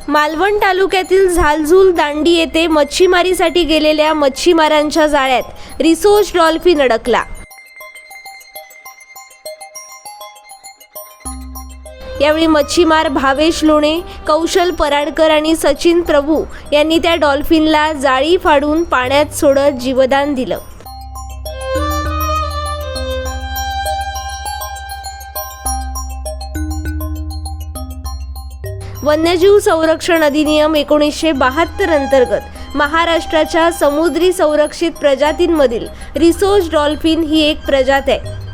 मालवण तालुक्यातील झालझुल दांडी येथे मच्छीमारीसाठी गेलेल्या मच्छीमारांच्या जाळ्यात रिसोच डॉल्फिन अडकला। यावेळी मच्छीमार भावेश लोणे, कौशल पराडकर आणि सचिन प्रभू यांनी त्या डॉल्फिनला जाळी फाडून पाण्यात सोडत जीवदान दिलं। वन्यजीव संरक्षण अधिनियम 1972 अंतर्गत महाराष्ट्राच्या समुद्री संरक्षित प्रजातींमधील रिसोच डॉल्फिन ही एक प्रजाती आहे।